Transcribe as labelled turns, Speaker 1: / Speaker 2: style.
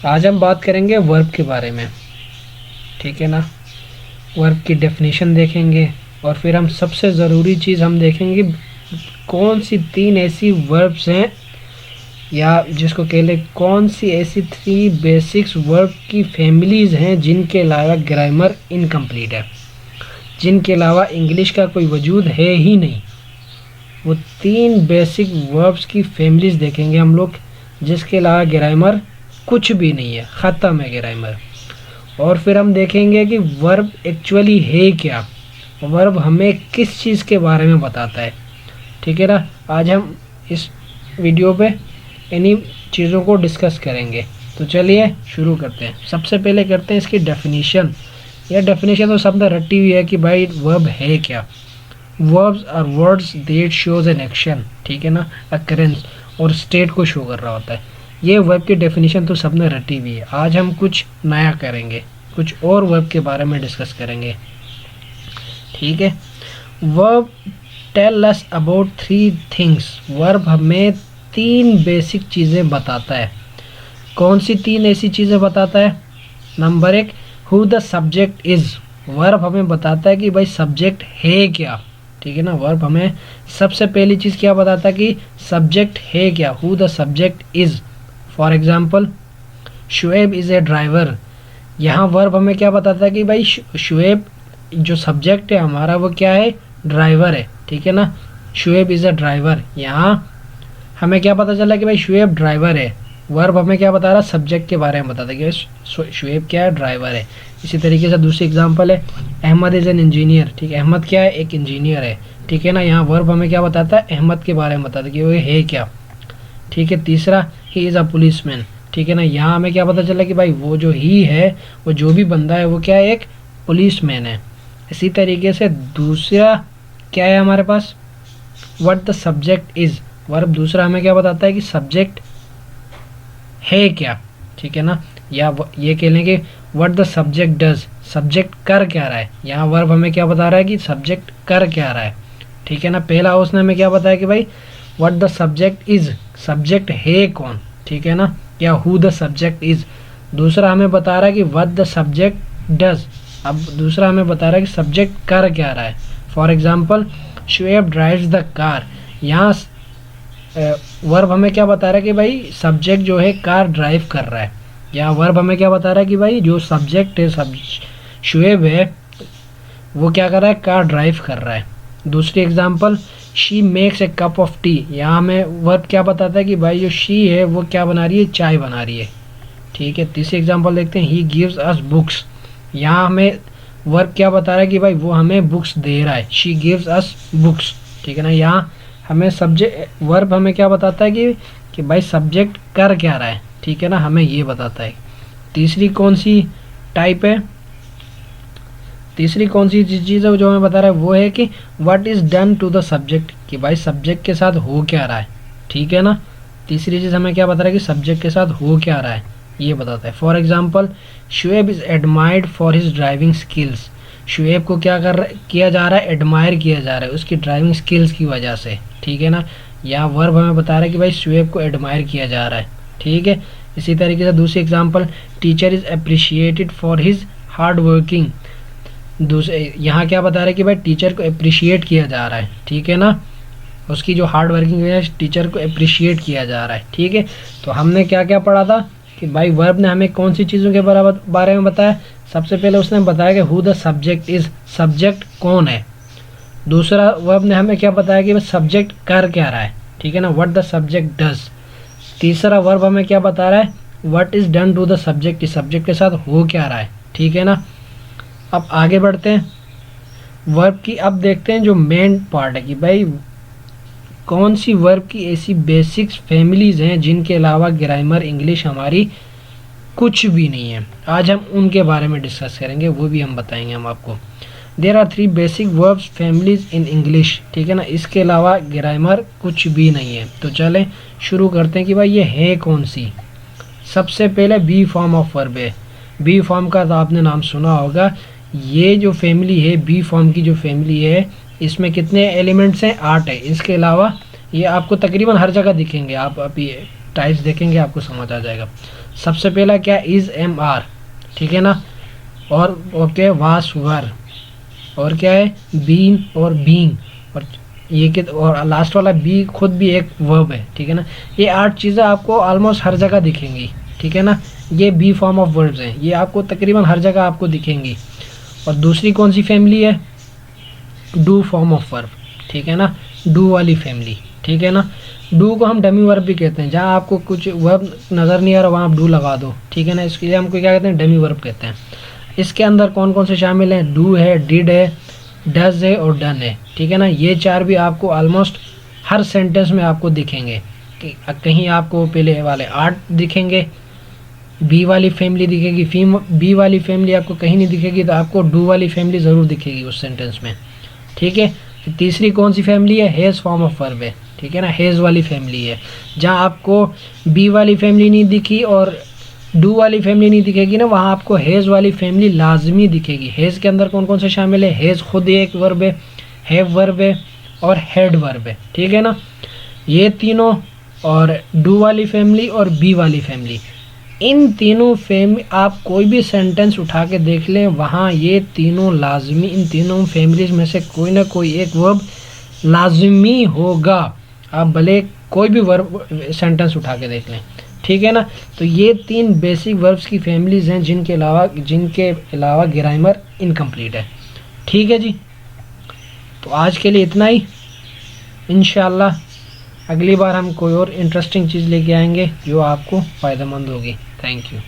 Speaker 1: आज हम बात करेंगे वर्ब के बारे में, ठीक है ना। वर्ब की डेफिनेशन देखेंगे और फिर हम सबसे ज़रूरी चीज़ हम देखेंगे कौन सी 3 ऐसी वर्ब्स हैं, या जिसको कह ले कौन सी ऐसी 3 बेसिक्स वर्ब की फैमिलीज़ हैं जिनके अलावा ग्रामर इनकम्प्लीट है, जिनके अलावा इंग्लिश का कोई वजूद है ही नहीं। वो 3 बेसिक वर्ब्स की फैमिलीज़ देखेंगे हम लोग, जिसके अलावा ग्रामर कुछ भी नहीं है, ख़त्म है ग्रामर। और फिर हम देखेंगे कि वर्ब एक्चुअली है क्या, वर्ब हमें किस चीज़ के बारे में बताता है, ठीक है ना। आज हम इस वीडियो पे इन्हीं चीज़ों को डिस्कस करेंगे। तो चलिए शुरू करते हैं। सबसे पहले करते हैं इसकी डेफिनेशन। यह डेफिनेशन तो सब ने रटी हुई है कि भाई वर्ब है क्या। Verbs are words that shows an action, ठीक है ना, अकरेंस और स्टेट को शो कर रहा होता है। ये वर्ब की डेफिनेशन तो सब ने रटी हुई है। आज हम कुछ नया करेंगे, कुछ और वर्ब के बारे में डिस्कस करेंगे, ठीक है। Verb tell us about 3 things. Verb हमें 3 बेसिक चीज़ें बताता है। कौन सी 3 ऐसी चीज़ें बताता है? Number 1, who the subject is. Verb हमें बताता है कि भाई सब्जेक्ट है क्या, ठीक है ना। वर्ब हमें सबसे पहली चीज़ क्या बताता है कि सब्जेक्ट है क्या, who the subject is. For example, Shoaib is a driver. यहाँ वर्ब हमें क्या बताता है कि भाई शुएब जो सब्जेक्ट है हमारा वो क्या है, ड्राइवर है, ठीक है ना। Shoaib is a driver. यहाँ हमें क्या पता चला कि भाई शुएब ड्राइवर है। वर्ब हमें क्या बता रहा है, सब्जेक्ट के बारे में बताता है कि शुएब क्या है, ड्राइवर है। इसी तरीके से दूसरी एग्जांपल है, अहमद इज़ एन इंजीनियर, ठीक है। अहमद क्या है, एक इंजीनियर है, ठीक है ना। यहाँ वर्ब हमें क्या बताता है, अहमद के बारे में बताता है कि वो है क्या, ठीक है। तीसरा, ही इज़ अ पुलिसमैन, ठीक है ना। यहाँ हमें क्या पता चला कि भाई वो जो ही है, वो जो भी बंदा है वो क्या है, एक पुलिसमैन है। इसी तरीके से दूसरा क्या है हमारे पास, what the subject is. Verb दूसरा हमें क्या बताता है कि सब्जेक्ट है क्या, ठीक है ना। या ये कह लें कि what the subject does, subject कर क्या रहा है। यहाँ वर्ब हमें क्या बता रहा है कि सब्जेक्ट कर क्या रहा है, ठीक है ना। पहला उसने हमें क्या बताया कि भाई what the subject is, subject है कौन, ठीक है ना, या हु द सब्जेक्ट इज़। दूसरा हमें बता रहा है कि व्हाट द सब्जेक्ट डज। अब दूसरा हमें बता रहा है कि सब्जेक्ट कर क्या रहा है। For example, Shoaib drives the car. यहाँ वर्ब हमें क्या बता रहा है कि भाई सब्जेक्ट जो है कार ड्राइव कर रहा है। या वर्ब हमें क्या बता रहा है कि भाई जो सब्जेक्ट है शुएब है वो क्या कर रहा है, कार ड्राइव कर रहा है। दूसरी example, she makes a cup of T. यहाँ हमें वर्ब क्या बताता है कि भाई जो शी है वो क्या बना रही है, चाय बना रही है, ठीक है। तीसरी एग्जांपल देखते हैं, ही गिव्स अस बुक्स। यहाँ हमें वर्ब क्या बता रहा है कि भाई वो हमें बुक्स दे रहा है, शी गिव्स अस बुक्स, ठीक है ना। यहाँ हमें सब्जेक्ट वर्ब हमें क्या बताता है कि भाई सब्जेक्ट कर क्या रहा है, ठीक है ना, हमें ये बताता है। तीसरी कौन सी टाइप है, तीसरी कौन सी चीज़ है जो हमें बता रहा है, वो है कि what is done to the subject, कि भाई सब्जेक्ट के साथ हो क्या रहा है, ठीक है ना। तीसरी चीज़ हमें क्या बता रहा है कि सब्जेक्ट के साथ हो क्या रहा है, ये बताता है। For example, Shoaib is admired for his driving skills. Shoaib को क्या किया जा रहा है, एडमायर किया जा रहा है उसकी ड्राइविंग स्किल्स की वजह से, ठीक है ना। यहाँ वर्ब हमें बता रहा है कि भाई शुएब को एडमायर किया जा रहा है, ठीक है। इसी तरीके से दूसरी example, teacher is appreciated for his hard working. दूसरे यहाँ क्या बता रहा है कि भाई टीचर को अप्रिशिएट किया जा रहा है, ठीक है ना, उसकी जो हार्ड वर्किंग है टीचर को अप्रिशिएट किया जा रहा है, ठीक है। तो हमने क्या क्या पढ़ा था कि भाई वर्ब ने हमें कौन सी चीज़ों के बारे में बताया। सबसे पहले उसने बताया कि who the subject is, subject कौन है। दूसरा वर्ब ने हमें क्या बताया कि सब्जेक्ट कर क्या रहा है, ठीक है ना, व्हाट द सब्जेक्ट डज। तीसरा वर्ब हमें क्या बता रहा है, what is done to the subject, इस सब्जेक्ट के साथ हो क्या रहा है, ठीक है ना। अब आगे बढ़ते हैं वर्ब की। अब देखते हैं जो मेन पार्ट है कि भाई कौन सी वर्ब की ऐसी बेसिक्स फैमिलीज़ हैं जिनके अलावा ग्रामर इंग्लिश हमारी कुछ भी नहीं है। आज हम उनके बारे में डिस्कस करेंगे, वो भी हम बताएंगे हम आपको। There are 3 basic verbs families in English, ठीक है ना। इसके अलावा ग्रामर कुछ भी नहीं है। तो चलें शुरू करते हैं कि भाई ये है कौन सी। सबसे पहले बी फॉर्म ऑफ वर्ब है। बी फॉर्म का तो आपने नाम सुना होगा। ये जो फैमिली है, बी फॉर्म की जो फैमिली है, इसमें कितने एलिमेंट्स हैं, 8 है। इसके अलावा ये आपको तकरीबन हर जगह दिखेंगे। आप अभी टाइप्स देखेंगे आपको समझ आ जाएगा। सबसे पहला क्या, इज एम आर, ठीक है ना, और ओके वास वर, और क्या है बीन और बीइंग, और ये कि और लास्ट वाला बी खुद भी एक वर्ब है, ठीक है ना। ये 8 चीज़ें आपको ऑलमोस्ट हर जगह दिखेंगी, ठीक है ना। ये बी फॉर्म ऑफ वर्ब्स हैं, ये आपको तकरीबन हर जगह आपको दिखेंगी। और दूसरी कौन सी फैमिली है, डू फॉर्म ऑफ वर्ब, ठीक है ना, डू वाली फैमिली, ठीक है ना। डू को हम डमी वर्ब भी कहते हैं, जहाँ आपको कुछ वर्ब नज़र नहीं आ रहा वहाँ आप डू लगा दो, ठीक है ना, इसके लिए हमको क्या कहते हैं, डमी वर्ब कहते हैं। इसके अंदर कौन कौन से शामिल हैं, डू है, डिड है, डज है और डन है, ठीक है ना। ये 4 भी आपको ऑलमोस्ट हर सेंटेंस में आपको दिखेंगे। कहीं आपको पहले वाले 8 दिखेंगे, बी वाली फैमिली दिखेगी, बी वाली फैमिली आपको कहीं नहीं दिखेगी, तो आपको डू वाली फैमिली ज़रूर दिखेगी उस सेंटेंस में, ठीक है। फिर तीसरी कौन सी फैमिली है, हैज़ फॉर्म ऑफ वर्ब है, ठीक है ना, हैज़ वाली फैमिली है। जहाँ आपको बी वाली फैमिली नहीं दिखी और डू वाली फैमिली नहीं दिखेगी ना, वहाँ आपको हैज़ वाली फैमिली लाजमी दिखेगी। हैज़ के अंदर कौन कौन से शामिल है, हैज़ खुद एक वर्ब है, हैव वर्ब है और हैड वर्ब है, ठीक है ना। ये तीनों और डू वाली फैमिली और बी वाली फैमिली, इन तीनों आप कोई भी सेंटेंस उठा के देख लें, वहाँ ये तीनों लाजमी, इन तीनों फैमिलीज में से कोई ना कोई एक वर्ब लाजमी होगा। आप भले कोई भी वर्ब सेंटेंस उठा के देख लें, ठीक है ना। तो ये 3 बेसिक वर्ब्स की फैमिलीज़ हैं जिनके अलावा ग्रामर इनकम्प्लीट है, ठीक है जी। तो आज के लिए इतना ही, इंशाल्लाह अगली बार हम कोई और इंटरेस्टिंग चीज़ लेके आएंगे जो आपको फ़ायदेमंद होगी। Thank you.